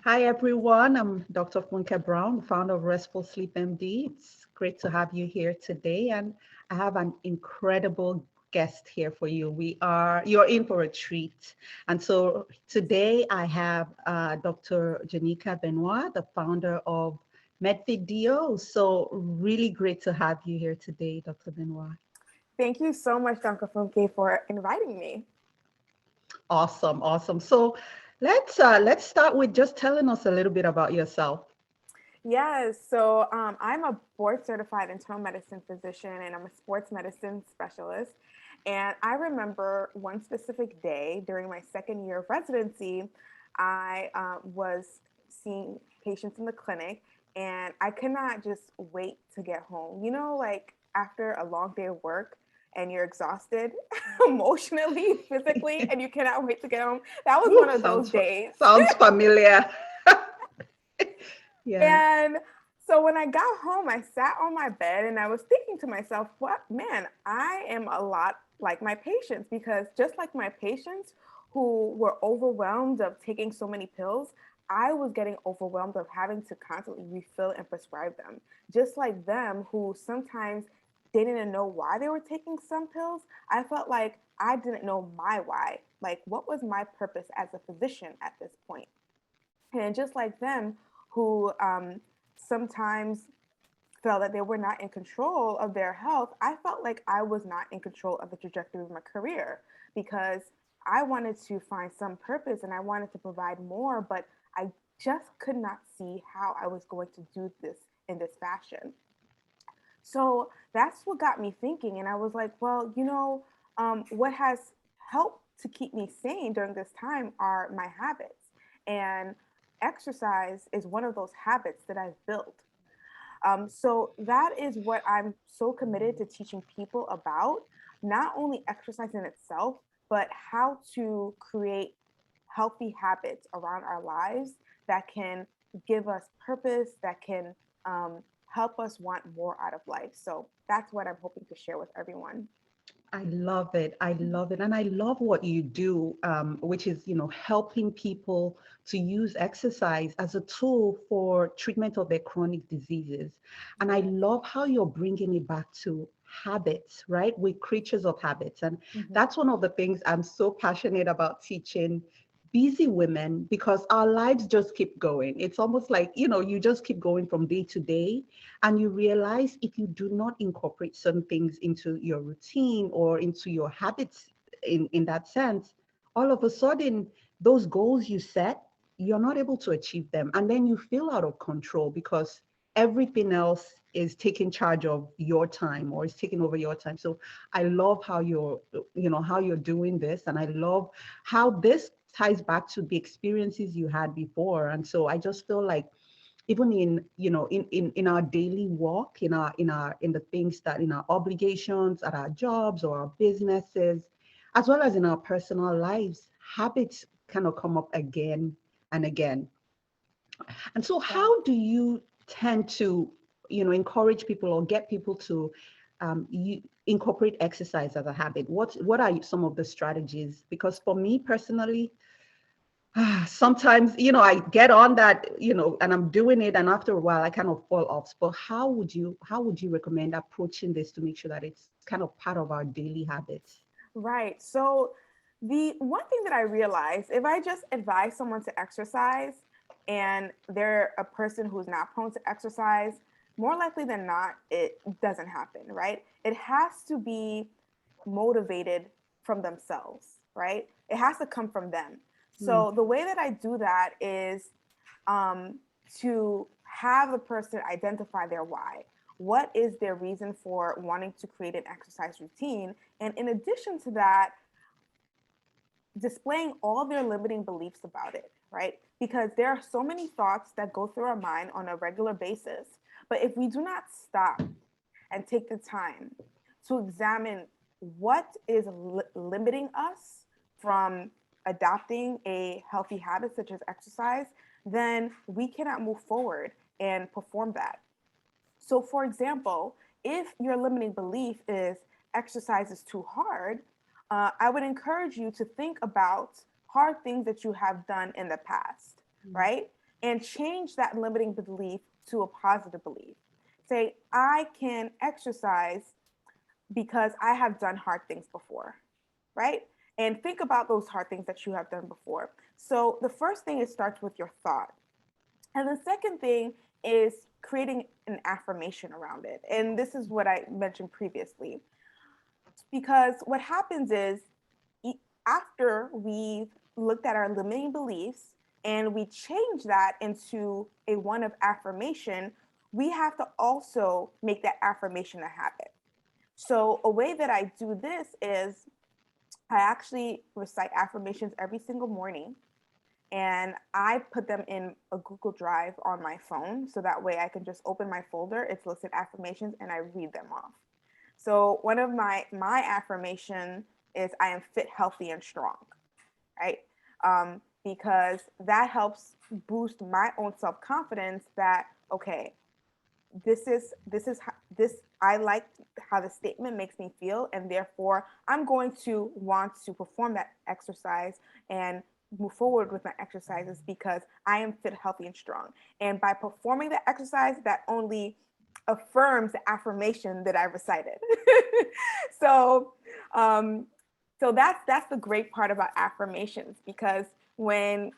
Hi, everyone. I'm Dr. Funke Brown, founder of Restful Sleep MD. It's great to have you here today, and I have an incredible guest here for you. You're in for a treat. And so today I have Dr. Janeeka Benoit, the founder of MedFitDO. So really great to have you here today, Dr. Benoit. Thank you so much, Dr. Funke, for inviting me. Awesome, awesome. So let's start with just telling us a little bit about yourself. Yes, so I'm a board certified internal medicine physician and I'm a sports medicine specialist. And I remember one specific day during my second year of residency, I was seeing patients in the clinic and I could not just wait to get home. You know, like after a long day of work and you're exhausted emotionally, physically, and you cannot wait to get home. That was one Woo, of those days. sounds familiar. Yes. And so when I got home, I sat on my bed and I was thinking to myself, what man, I am a lot like my patients because just like my patients who were overwhelmed of taking so many pills, I was getting overwhelmed of having to constantly refill and prescribe them. Just like them who sometimes they didn't know why they were taking some pills, I felt like I didn't know my why. Like, what was my purpose as a physician at this point? And just like them, who sometimes felt that they were not in control of their health, I felt like I was not in control of the trajectory of my career because I wanted to find some purpose and I wanted to provide more, but I just could not see how I was going to do this in this fashion. So that's what got me thinking. And I was like, well, what has helped to keep me sane during this time are my habits. And exercise is one of those habits that I've built. So that is what I'm so committed to teaching people about, not only exercise in itself, but how to create healthy habits around our lives that can give us purpose, that can help us want more out of life. So that's what I'm hoping to share with everyone. I love it. I love it. And I love what you do, which is, helping people to use exercise as a tool for treatment of their chronic diseases. And I Yeah. love how you're bringing it back to habits, right? We're creatures of habits. And Mhm. that's one of the things I'm so passionate about teaching busy women because our lives just keep going. It's almost like, you just keep going from day to day. And you realize if you do not incorporate certain things into your routine or into your habits in that sense, all of a sudden, those goals you set, you're not able to achieve them. And then you feel out of control because everything else is taking charge of your time or is taking over your time. So I love how you're doing this. And I love how this ties back to the experiences you had before. And so I just feel like even in our daily walk, in the things that in our obligations at our jobs or our businesses, as well as in our personal lives, habits kind of come up again and again. And so Yeah. how do you tend to encourage people or get people to incorporate exercise as a habit? What are some of the strategies? Because for me personally, sometimes I get on that, and I'm doing it, and after a while I kind of fall off. But how would you recommend approaching this to make sure that it's kind of part of our daily habits? Right. So the one thing that I realized, if I just advise someone to exercise and they're a person who's not prone to exercise, more likely than not, it doesn't happen, right? It has to be motivated from themselves, right? It has to come from them. Hmm. So the way that I do that is um, to have the person identify their why. What is their reason for wanting to create an exercise routine? And in addition to that, displaying all their limiting beliefs about it, right? Because there are so many thoughts that go through our mind on a regular basis. But if we do not stop and take the time to examine what is limiting us from adopting a healthy habit such as exercise, then we cannot move forward and perform that. So, for example, if your limiting belief is exercise is too hard, I would encourage you to think about hard things that you have done in the past, right? and change that limiting belief to a positive belief. Say, I can exercise because I have done hard things before, right? And think about those hard things that you have done before. So the first thing, it starts with your thought. And the second thing is creating an affirmation around it. And this is what I mentioned previously. Because what happens is, after we've looked at our limiting beliefs and we change that into a one of affirmation, we have to also make that affirmation a habit. So, a way that I do this is I actually recite affirmations every single morning, and I put them in a Google Drive on my phone, so that way I can just open my folder, it's listed affirmations, and I read them off. So one of my affirmation is I am fit, healthy, and strong, right? Because that helps boost my own self confidence. That, okay, this I like how the statement makes me feel, and therefore I'm going to want to perform that exercise and move forward with my exercises because I am fit, healthy, and strong. And by performing the exercise, that only affirms the affirmation that I recited. so, um, so that's the great part about affirmations, because when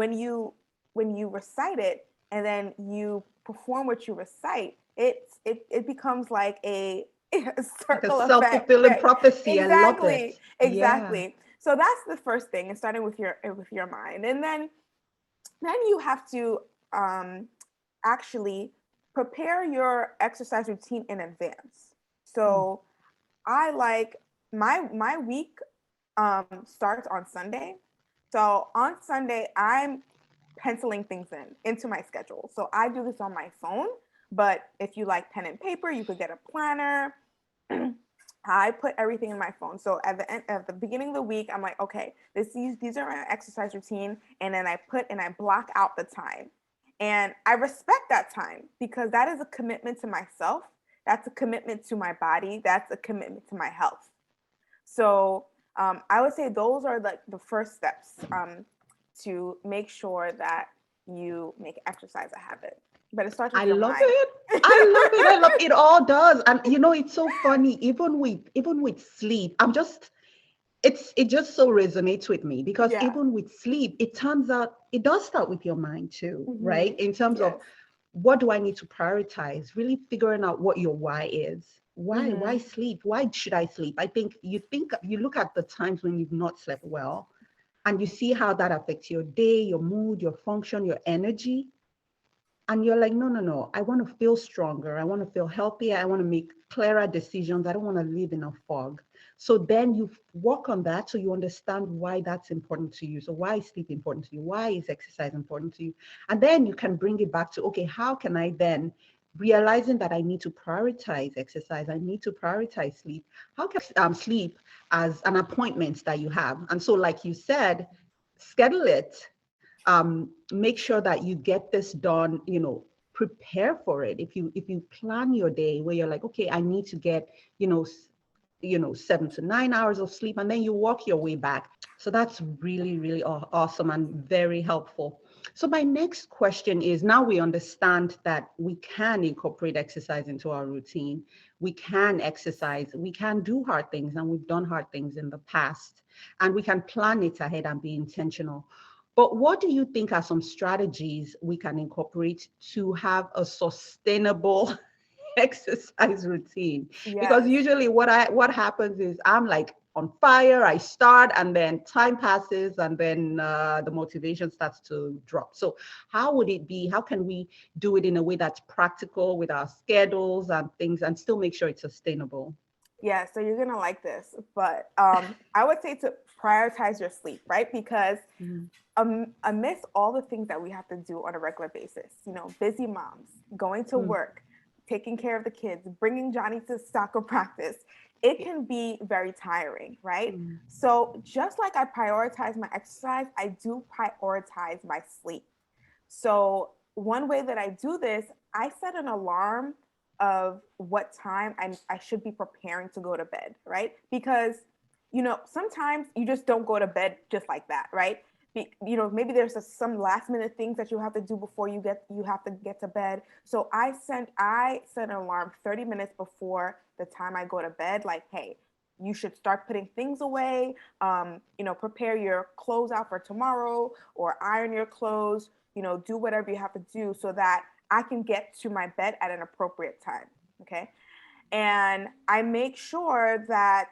you recite it and then you perform what you recite, it becomes like a Like a circle effect, self-fulfilling right? prophecy. I love it. Exactly, Yeah. exactly. So that's the first thing, is starting with your mind, and then you have to actually prepare your exercise routine in advance. Mm. So I like my week starts on Sunday. So on Sunday, I'm penciling things into my schedule. So I do this on my phone, but if you like pen and paper, you could get a planner. I put everything in my phone. So at the beginning of the week, I'm like, okay, these are my exercise routine, and then I block out the time, and I respect that time because that is a commitment to myself. That's a commitment to my body. That's a commitment to my health. So I would say those are like the first steps to make sure that you make exercise a habit. But it starts I with your love mind. it. I love it. I love it. All does. And it's so funny, even with sleep. It just so resonates with me because Yeah. even with sleep, it turns out it does start with your mind too, right? Hmm. In terms of Yes. what do I need to prioritize, really figuring out what your why is. Why Hmm. sleep? Why should I sleep? I think you look at the times when you've not slept well and you see how that affects your day, your mood, your function, your energy. And you're like, no, no, no, I want to feel stronger. I want to feel healthier. I want to make clearer decisions. I don't want to live in a fog. So then you work on that so you understand why that's important to you. So why is sleep important to you? Why is exercise important to you? And then you can bring it back to, okay, how can I then, realizing that I need to prioritize exercise, I need to prioritize sleep. How can sleep as an appointment that you have? And so, like you said, schedule it, make sure that you get this done, prepare for it. If you plan your day where you're like, okay, I need to get, 7 to 9 hours of sleep, and then you walk your way back. So that's really, really awesome and very helpful. So my next question is, now we understand that we can incorporate exercise into our routine. We can exercise, we can do hard things, and we've done hard things in the past, and we can plan it ahead and be intentional. But what do you think are some strategies we can incorporate to have a sustainable exercise routine? Because Yes. usually what happens is I'm like on fire, I start, and then time passes, and then the motivation starts to drop. So how would it be? How can we do it in a way that's practical with our schedules and things, and still make sure it's sustainable? Yeah, so you're gonna like this, but I would say to prioritize your sleep, right? Because Mhm. amidst all the things that we have to do on a regular basis, busy moms, going to Mm. work, taking care of the kids, bringing Johnny to soccer practice, it Yeah. can be very tiring, right? Mm. So just like I prioritize my exercise, I do prioritize my sleep. So one way that I do this, I set an alarm of what time I should be preparing to go to bed, right? Because, sometimes you just don't go to bed just like that, right? maybe there's some last minute things that you have to do before you have to get to bed. So I set an alarm 30 minutes before the time I go to bed, like, hey, you should start putting things away, prepare your clothes out for tomorrow, or iron your clothes, do whatever you have to do so that I can get to my bed at an appropriate time. Okay. And I make sure that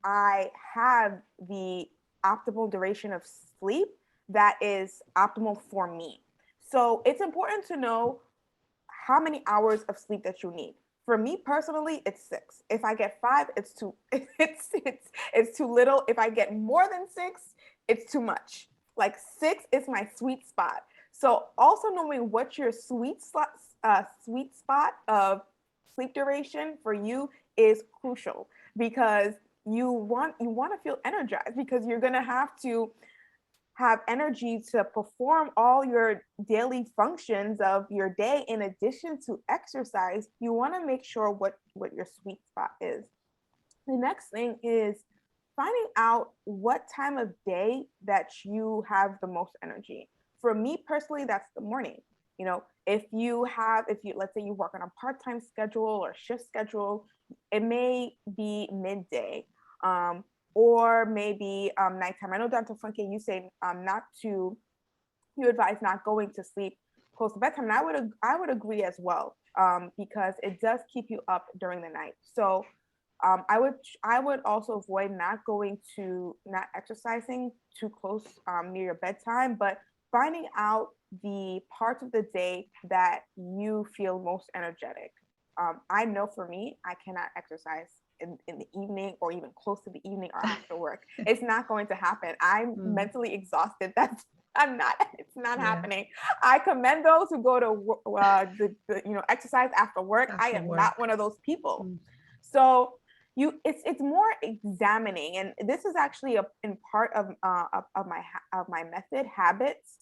I have the optimal duration of sleep that is optimal for me. So it's important to know how many hours of sleep that you need. For me personally, it's 6. If I get 5, it's too it's too little. If I get more than 6, it's too much. Like 6 is my sweet spot. So also knowing what your sweet spot of sleep duration for you is crucial, because you want to feel energized, because you're going to have to have energy to perform all your daily functions of your day. In addition to exercise, you want to make sure what your sweet spot is. The next thing is finding out what time of day that you have the most energy. For me personally, that's the morning. If you let's say you work on a part-time schedule or shift schedule, it may be midday. Or maybe nighttime. I know Dr. Funke, you say you advise not going to sleep close to bedtime, and I would agree as well, because it does keep you up during the night. So I would also avoid not exercising too close near your bedtime, but finding out the parts of the day that you feel most energetic. I know for me, I cannot exercise in the evening or even close to the evening or after work. It's not going to happen. I'm mentally exhausted. It's not happening. I commend those who go to exercise after work. I am not one of those people. So it's more examining, and this is actually in part of my method, habits.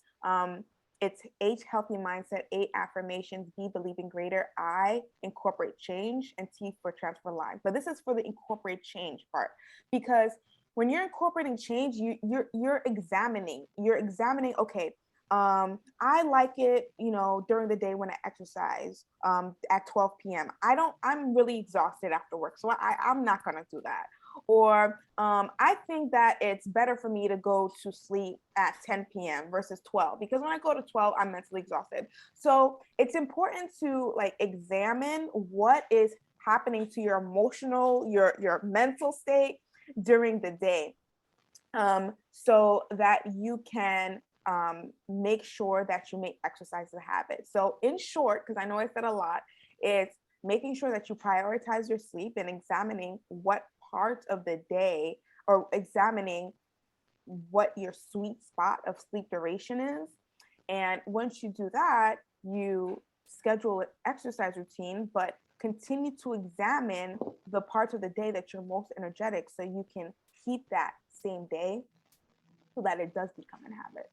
It's H, healthy mindset, A, affirmations, B, believing greater, I, incorporate change, and T for transfer life. But this is for the incorporate change part, because when you're incorporating change, you're examining. Okay, I like it, during the day when I exercise at 12 p.m. I'm really exhausted after work, so I'm not gonna do that. Or I think that it's better for me to go to sleep at 10 p.m. versus 12, because when I go to 12, I'm mentally exhausted. So it's important to examine what is happening to your emotional, your mental state during the day, so that you can make sure that you make exercise a habit. So in short, because I know I said a lot, it's making sure that you prioritize your sleep and examining what part of the day, or examining what your sweet spot of sleep duration is. And once you do that, you schedule an exercise routine, but continue to examine the parts of the day that you're most energetic, so you can keep that same day so that it does become a habit.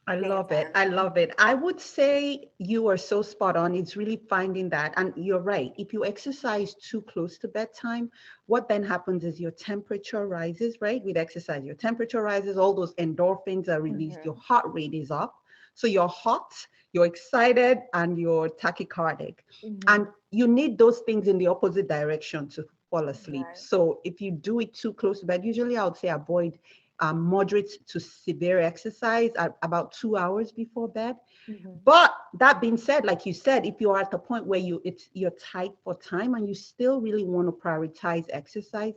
I love it. I love it. I would say you are so spot on. It's really finding that. And you're right. If you exercise too close to bedtime, what then happens is your temperature rises, right? With exercise, your temperature rises, all those endorphins are released, your heart rate is up. So you're hot, you're excited, and you're tachycardic. And you need those things in the opposite direction to fall asleep. Right. So if you do it too close to bed, usually I would say avoid moderate to severe exercise at about 2 hours before bed. But that being said, like you said, if you're at the point where you're tight for time and you still really want to prioritize exercise,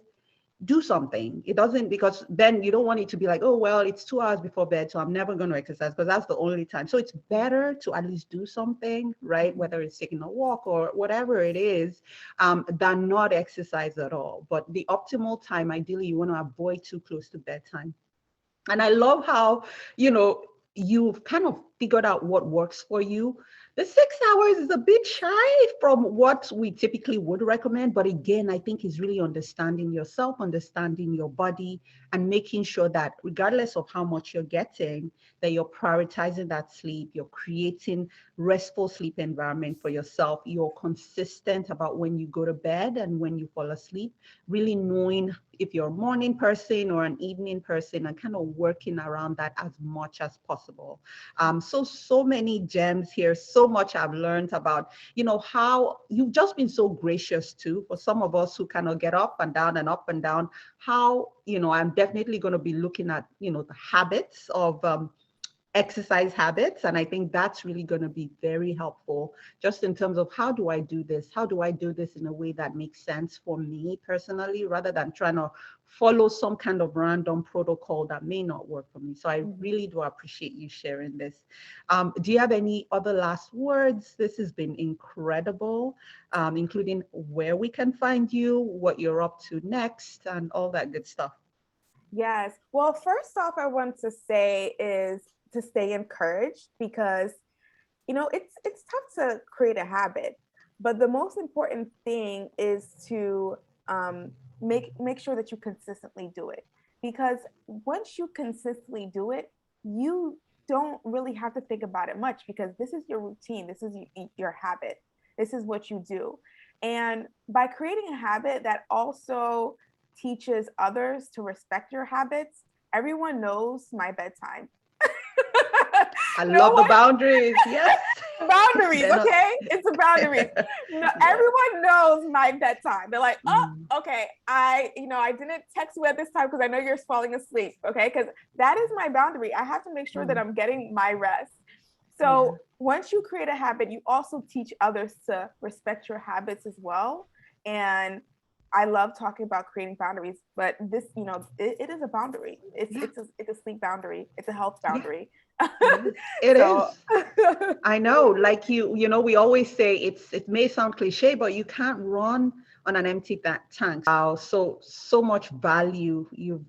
do something. It doesn't, because then you don't want it to be like, oh, well, it's 2 hours before bed, so I'm never going to exercise, because that's the only time. So it's better to at least do something, right? Whether it's taking a walk or whatever it is, than not exercise at all. But the optimal time, ideally, you want to avoid too close to bedtime. And I love how, you've kind of figured out what works for you. The 6 hours is a bit shy from what we typically would recommend. But again, I think it's really understanding yourself, understanding your body, and making sure that regardless of how much you're getting, that you're prioritizing that sleep, you're creating restful sleep environment for yourself, you're consistent about when you go to bed and when you fall asleep, really knowing if you're a morning person or an evening person and kind of working around that as much as possible. So many gems here, so much I've learned about, how you've just been so gracious too, for some of us who kind of get up and down and up and down, how, I'm definitely going to be looking at, the habits of, exercise habits. And I think that's really going to be very helpful just in terms of how do I do this? How do I do this in a way that makes sense for me personally, rather than trying to follow some kind of random protocol that may not work for me. So I really do appreciate you sharing this. Do you have any other last words? This has been incredible, including where we can find you, what you're up to next, and all that good stuff. Yes. Well, first off, I want to say is to stay encouraged, because it's tough to create a habit, but the most important thing is to make sure that you consistently do it, because once you consistently do it, you don't really have to think about it much, because this is your routine, this is your habit, this is what you do. And by creating a habit that also teaches others to respect your habits, everyone knows my bedtime. I No love the one boundaries. Yes. boundaries, They're not. okay? It's the boundaries. No, Yeah. everyone knows my bedtime. They're like, oh, Mm, okay, I didn't text you at this time because I know you're falling asleep, okay? Because that is my boundary. I have to make sure that mm, I'm getting my rest. yeah. So once you create a habit, you also teach others to respect your habits as well. And I love talking about creating boundaries, but this, it is a boundary. Yeah. It's a sleep boundary. It's a health Yeah. boundary. It is. It So is. I know, like we always say it may sound cliche, but you can't run on an empty tank. Wow, so much value you've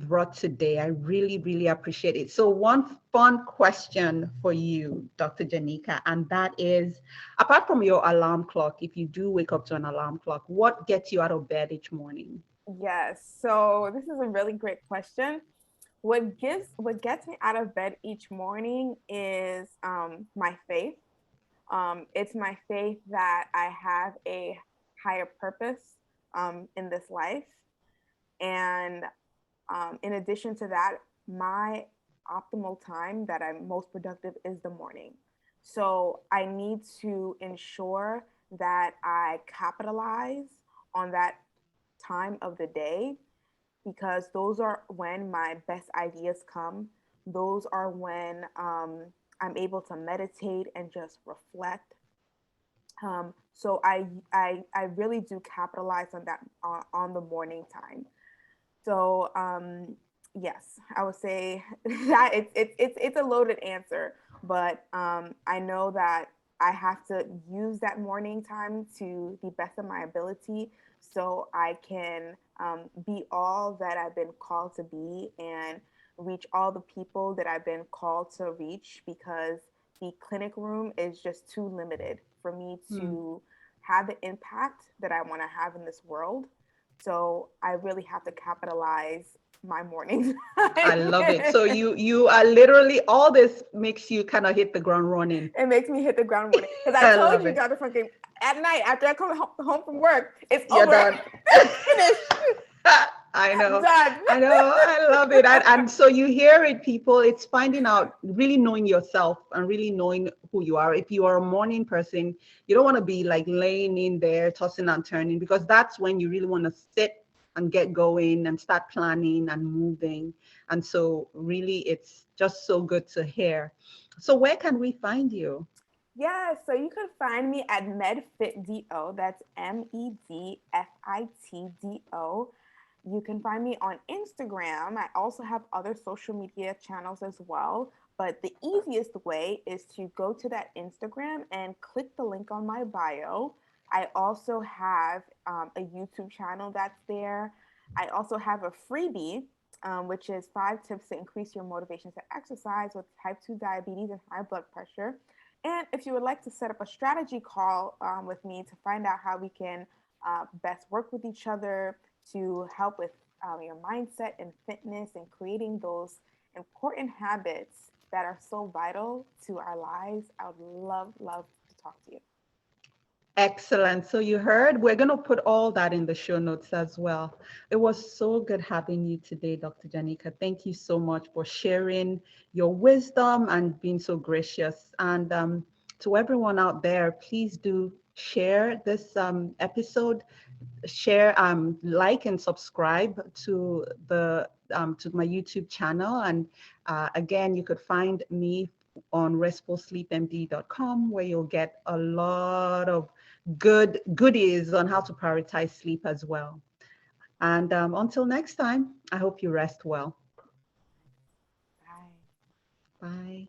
brought today. I really, really appreciate it. So one fun question for you, Dr. Janeeka, and that is, apart from your alarm clock, if you do wake up to an alarm clock, what gets you out of bed each morning? yes, so this is a really great question. What gets me out of bed each morning is my faith. It's my faith that I have a higher purpose in this life. And in addition to that, my optimal time that I'm most productive is the morning. So I need to ensure that I capitalize on that time of the day, because those are when my best ideas come. Those are when I'm able to meditate and just reflect. So I really do capitalize on that on the morning time. So yes, I would say that it's a loaded answer, but I know that I have to use that morning time to the best of my ability, so I can be all that I've been called to be and reach all the people that I've been called to reach, because the clinic room is just too limited for me Hmm. to have the impact that I want to have in this world. So I really have to capitalize my morning I time. love it. So you are literally, all this makes you kind of hit the ground running. It makes me hit the ground running. Because I I told love you, it. Dr. Funky, at night after I come home from work, it's You're over. done. Finished. I know. Done. I know. I love it. And so you hear it, people. It's finding out, really knowing yourself and really knowing who you are. If you are a morning person, you don't want to be like laying in there, tossing and turning, because that's when you really want to sit and get going and start planning and moving. And so really, it's just so good to hear. So where can we find you? Yeah, so you can find me at MedFitDO. That's MEDFITDO. You can find me on Instagram. I also have other social media channels as well. But the easiest way is to go to that Instagram and click the link on my bio. I also have a YouTube channel that's there. I also have a freebie, which is 5 tips to increase your motivation to exercise with type 2 diabetes and high blood pressure. And if you would like to set up a strategy call with me to find out how we can best work with each other to help with your mindset and fitness and creating those important habits that are so vital to our lives, I would love to talk to you. Excellent. So you heard, we're going to put all that in the show notes as well. It was so good having you today, Dr. Janeeka. Thank you so much for sharing your wisdom and being so gracious. And to everyone out there, please do share this episode, share, like and subscribe to the to my YouTube channel. And again, you could find me on restfulsleepmd.com, where you'll get a lot of goodies on how to prioritize sleep as well. And until next time, I hope you rest well. Bye. Bye.